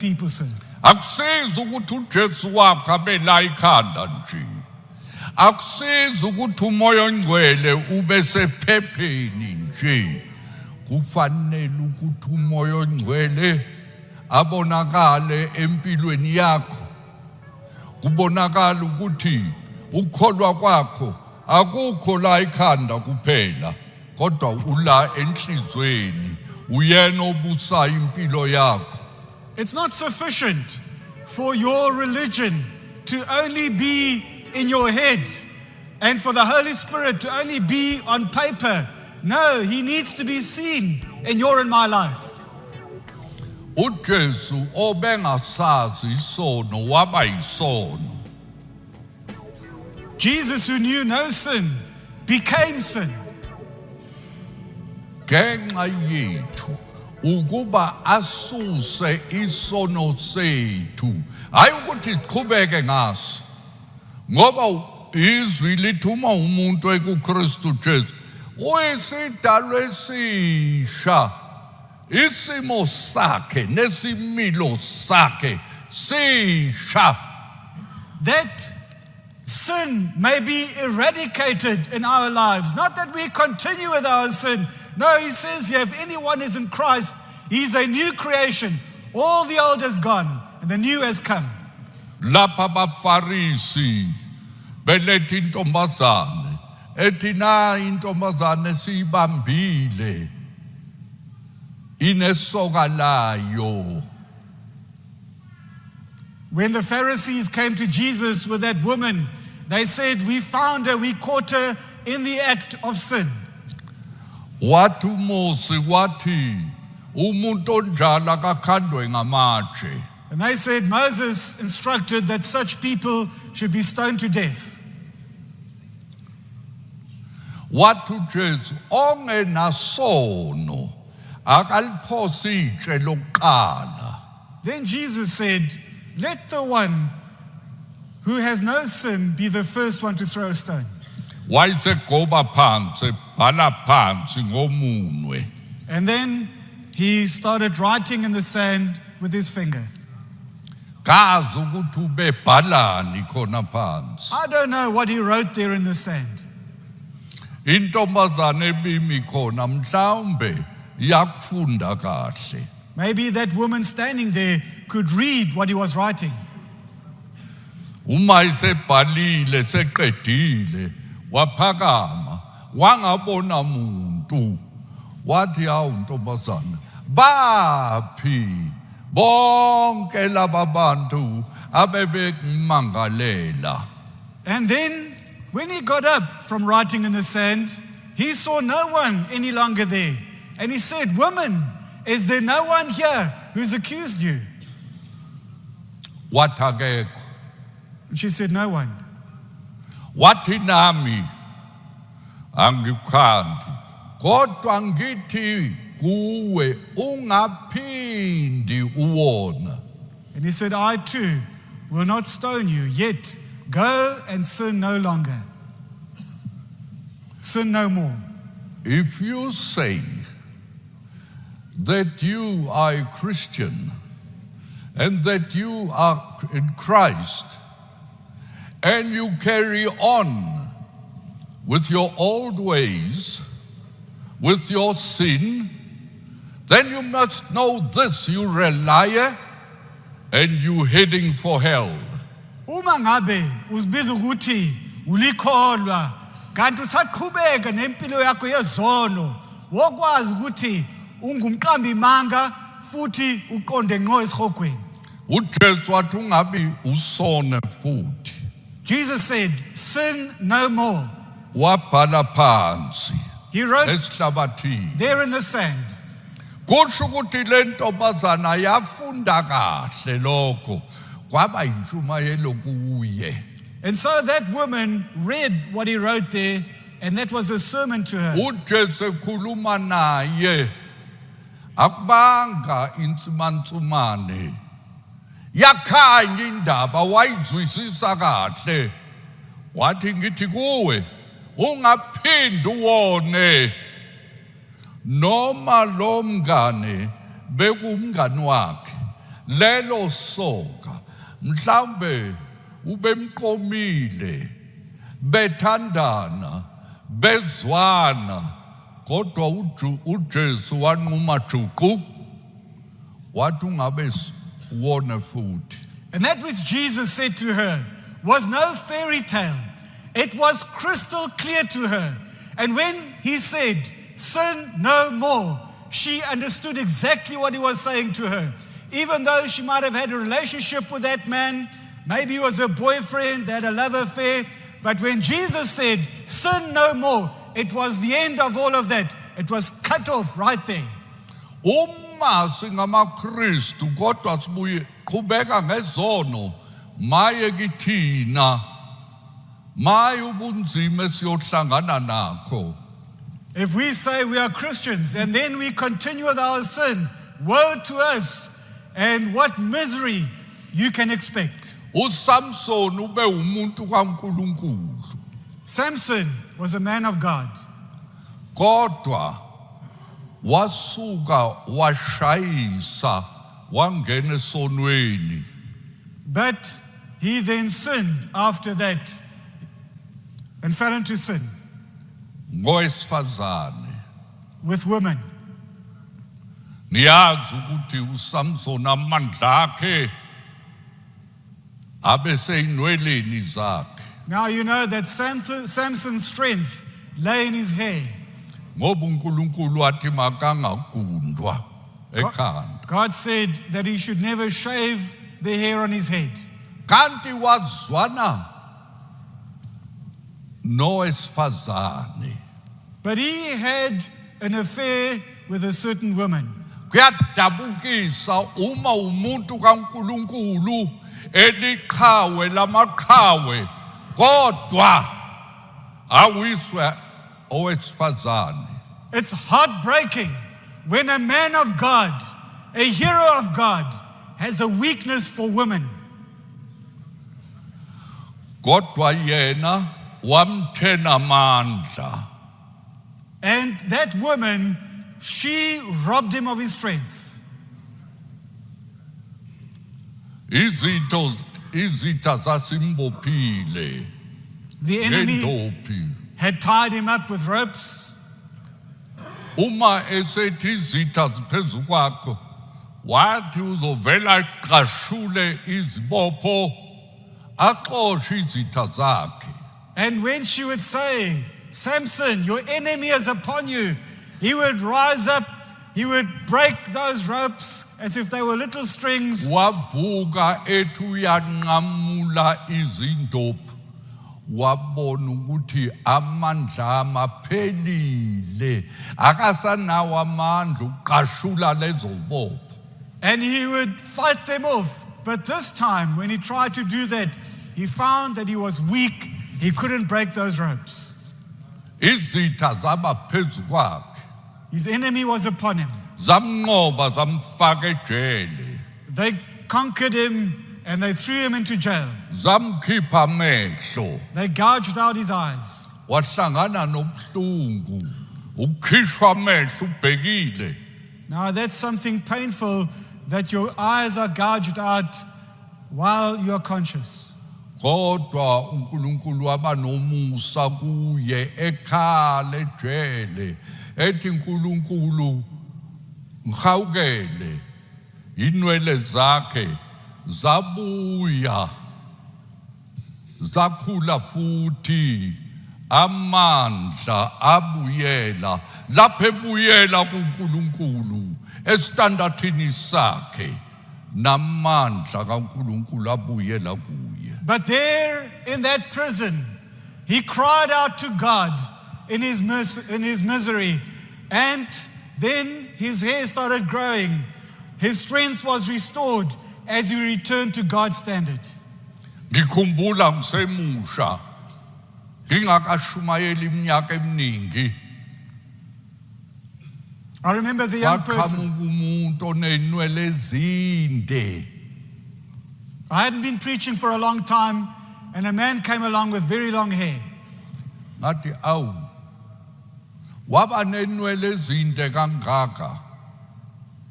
people sin. Akusizi ukuthi uJesu wakhe abela ikhanda nje. Akusizi ukuthi umoya ongcwele ube sephepheni nje. Kufanele ukuthi umoya ongcwele abonakale empilweni yakho. Kubonakala ukuthi ukholwa kwakho akukho la ikhanda kuphela kodwa ula enhlizweni uyena obusayo impilo yakho. It's not sufficient for your religion to only be in your head and for the Holy Spirit to only be on paper. No, he needs to be seen in your and my life. uJesu obengasazi isono waba isono. Jesus, who knew no sin, became sin. Ngenxa yethu ukuba asuse isono sethu hayi ukuthi siqhubeke ngaso ngoba izwi lithuma umuntu ekuKristu Jesu uyisidalwa esisha isimo sakhe nesimilo sakhe sisha, that sin may be eradicated in our lives. Not that we continue with our sin. No, he says here, if anyone is in Christ, he's a new creation. All the old has gone and the new has come. lapha abafarisi beletha intombazane ethi na intombazane siyibambile inesoka layo. When the Pharisees came to Jesus with that woman, they said, we found her, we caught her in the act of sin. Wathi uMose wathi umuntu onjalo akakhandwe ngamatshe. And they said, Moses instructed that such people should be stoned to death. Wathi uJesu ongenasono akaliphosi itshe lokuqala. Then Jesus said, let the one who has no sin be the first one to throw a stone. Wayesegoba phansi bhala phansi ngomunwe. And then he started writing in the sand with his finger. Kazi ukuthi ubebhalani khona phansi. I don't know what he wrote there in the sand. Intombazane ebimi khona mhlawumbe yakufunda kahle. Maybe that woman standing there could read what he was writing. Uma isebhalile seqedile waphakama wangabona muntu wathi hawu ntombazana baphi bonke laba bantu abebemangalela. And then when he got up from writing in the sand, he saw no one any longer there. And he said, woman, is there no one here who's accused you? Wathi akekho. And she said, no one. Wathi nami angikukhandi kodwa ngithi kuwe ungaphindi uwona. And he said, I too will not stone you, yet go and sin no longer. Sin no more. If you say that you are a Christian and that you are in Christ and you carry on with your old ways, with your sin, then you must know this, you're a liar and you're heading for hell. Uma ngabe uzibiza ukuthi ulikholwa kanti usaqhubeka nempilo yakho yezono wokwazi ukuthi ungumqambi manga futhi uqonde ngqo esihogweni. uJesu wathi ungabi usone futhi. Jesus said, sin no more. Wabhala phansi He wrote esihlabathini. there in the sand. Kusho ukuthi le ntombazana yafunda kahle lokho kwaba yintshumayelo kuye. And so that woman read what he wrote there, and that was a sermon to her. uJesu ekhuluma naye akubanga insumansumane yakhanya indaba wayizwisisa kahle wathi ngithi kuwe ungaphindi uwone noma lo mngane bekumngani wakhe lelo soka mhlambe ubemqomile bethandana bezwana kodwa uJesu wanquma juqu wathi ungabe wona futhi. And that which Jesus said to her was no fairy tale. It was crystal clear to her. And when he said, sin no more, she understood exactly what he was saying to her. Even though she might have had a relationship with that man, maybe he was her boyfriend, they had a love affair, but when Jesus said, sin no more, it was the end of all of that. It was cut off right there. Uma singamaKristu kodwa sibuye qhubeka ngezono maye kithina maye ubunzima siyohlangana nakho. If we say we are Christians and then we continue with our sin, woe to us and what misery you can expect. uSamson ube umuntu kaNkulunkulu Samson was a man of God. kodwa wasuka washayisa wangena esonweni. But he then sinned after that and fell into sin Ngowesifazane. with women. Niyazi ukuthi uSamson amandla akhe abeseyinweleni zakhe. Now you know that Samson's strength lay in his hair. Ngoba uNkulunkulu wathi makangagundwa ekhanda. God said that he should never shave the hair on his head. Kanti wazwana nowesifazane. But he had an affair with a certain woman. Kuyadabukisa uma umuntu kaNkulunkulu eliqhawe lamaqhawe kodwa awiswe owesifazane. It's heartbreaking when a man of God, a hero of God, has a weakness for women. Kodwa yena wamthena amandla. And that woman, she robbed him of his strength. Izitha zasimbophile The enemy ngendophi. had tied him up with ropes. Uma esethi izitha ziphezu kwakho wathi uzovela iqashule izibopho axoshe izitha zakhe. And when she would say, Samson, your enemy is upon you, he would rise up, he would break those ropes as if they were little strings. Wavuka ethi uyanqamula izindophi wabona ukuthi amandla amaphelile akasanawo amandla uqashula lezo bopho. And he would fight them off. But this time, when he tried to do that, he found that he was weak. He couldn't break those ropes. Izitha zaba phezu kwakhe His enemy was upon him. zamnqoba zamfaka ejele They conquered him and they threw him into jail. zamkhipha amehlo They gouged out his eyes. wahlangana nobuhlungu ukhishwa amehlo ubhekile. Now, that's something painful that your eyes are gouged out while you're conscious. Kodwa uNkulunkulu waba nomusa kuye ekhala ejele ethi uNkulunkulu ngihawukele inwele zakhe zabuya zakhula futhi amandla abuyela lapho ebuyela kuNkulunkulu esitandathini sakhe namandla kaNkulunkulu abuyela kuye. But there in that prison, he cried out to God in his misery, and then his hair started growing. His strength was restored as he returned to God's standard. Ngikhumbula ngisemusha ngingakashumayeli iminyaka eminingi I remember as a young person, kwaqhamuka umuntu oney'nwele ezinde. I hadn't been preaching for a long time, and a man came along with very long hair. Ngathi awu waba nenwele ezinde kangaka.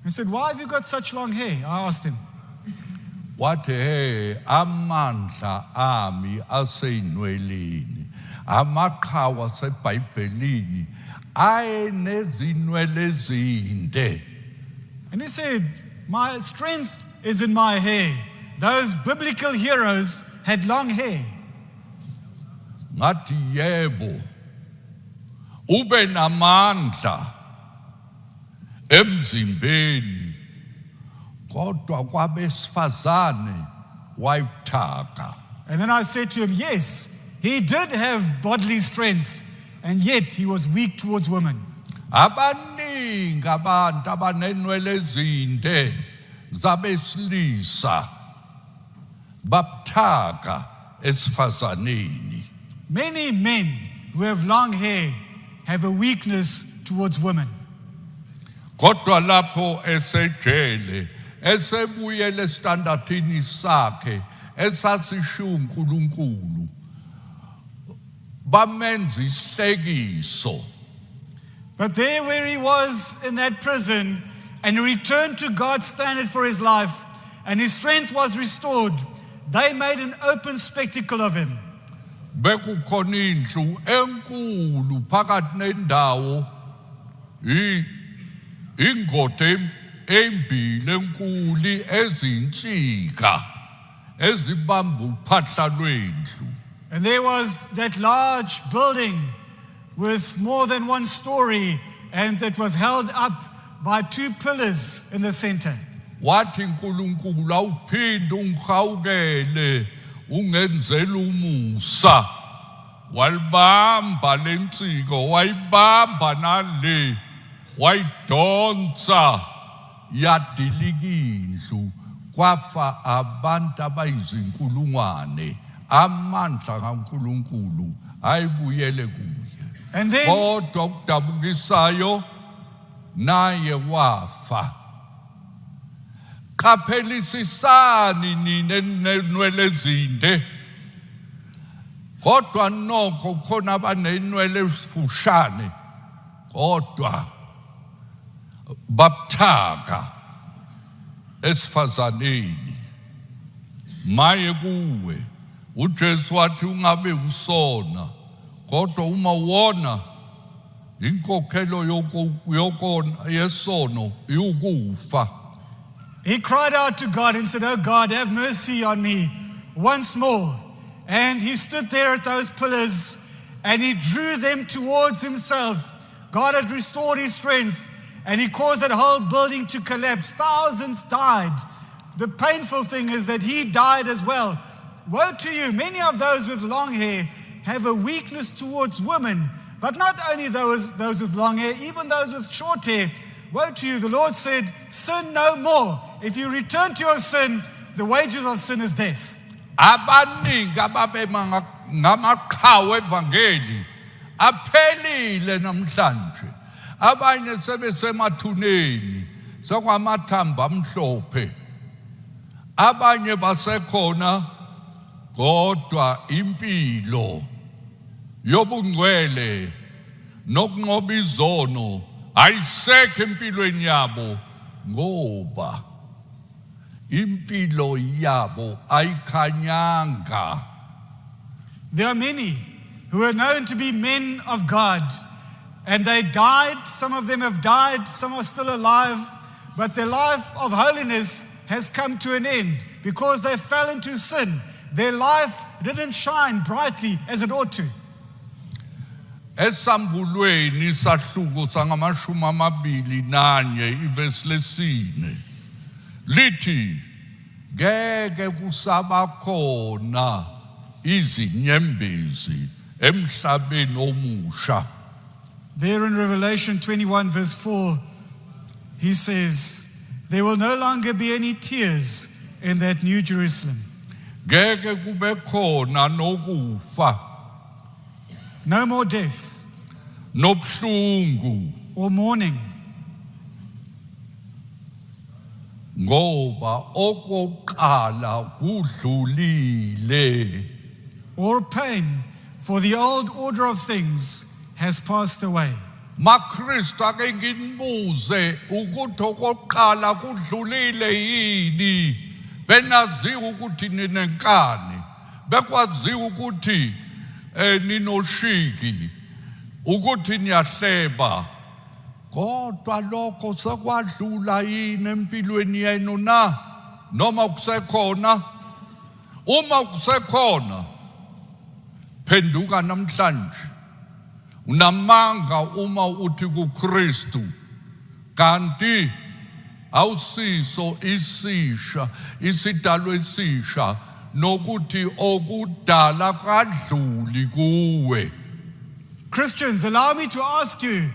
I said, why have you got such long hair? I asked him. wathi he amandla ami aseyinweleni amaqhawe asebhayibhelini ayenezinwele ezinde. And he said, my strength is in my hair. Those biblical heroes had long hair. Ngathi yebo ube namandla emzimbeni kodwa kwabesifazane wayibuthaka. And then I said to him, yes, he did have bodily strength, and yet he was weak towards women. Abaningi abantu abanenwele ezinde zabesilisa babuthaka esifazaneni. Many men who have long hair have a weakness towards women. Kodwa lapho esejele esebuyele standardini sakhe esasishiya uNkulunkulu bamenza isihlekiso. But there where he was in that prison, and he returned to God's standard for his life, and his strength was restored, they made an open spectacle of him. Bekukhona indlu enkulu phakathi nendawo ingoda embili enkulu ezinsika ezibamba uphahla lwendlu. And there was that large building with more than one story, and it was held up by two pillars in the center. Wathi uNkulunkulu awuphinde ungihawukele ungenzela umusa walibamba lensiko wayibamba nale wayidonsa yadilika indlu kwafa abantu abayizinkulungwane amandla kaNkulunkulu ayibuyele kuye. And then Kodwa ukudabukisayo naye wafa. Kaphelisisani nina nenwele ezinde kodwa nokho khona abanenwele ezifushane kodwa babuthaka esifazaneni. Maye kuwe uJesu wathi ungabe usona kodwa uma wona inkokhelo yokona yesono iyukufa. he cried out to God and said, oh God, have mercy on me once more. And he stood there at those pillars and he drew them towards himself. God had restored his strength and he caused that whole building to collapse. Thousands died. The painful thing is that he died as well. Woe to you, many of those with long hair have a weakness towards women, but not only those with long hair, even those with short hair. Woe to you, the Lord said, sin no more. If you return to your sin, the wages of sin is death. Abaningi ababema ngamaqhawe evangeli aphelile namhlanje. Abanye sebesemathuneni sokwamathamba amhlophe. Abanye basekhona kodwa impilo yobungcwele nokunqoba izono ayisekho empilweni yabo ngoba impilo yabo ayikhanyanga. There are many who are known to be men of God, and they died. Some of them have died, some are still alive, but their life of holiness has come to an end because they fell into sin. Their life didn't shine brightly as it ought to. Esambulweni sahluko sanga-21 ivesi lesine lithi ngeke kusaba khona izinyembezi emhlabeni omusha. There in Revelation 21 verse 4, he says, there will no longer be any tears in that new Jerusalem. Ngeke kube khona nokufa No more death nobuhlungu or mourning, ngoba okokuqala kudlulile. or pain, for the old order of things has passed away. MaKristu ake nginibuze ukuthi okokuqala kudlulile yini? benaziwa ukuthi ninenkani, bekwaziwa ukuthi ninoshiki, ukuthi niyahleba. Kodwa lokho sekwadlula yini empilweni yenu na? Noma kusekhona? Uma kusekhona, phenduka namhlanje. Unamanga uma uthi kuKristu, kanti awusiso isisha, isidalwa esisha, nokuthi okudala kadluli kuwe. Christians, allow me to ask you,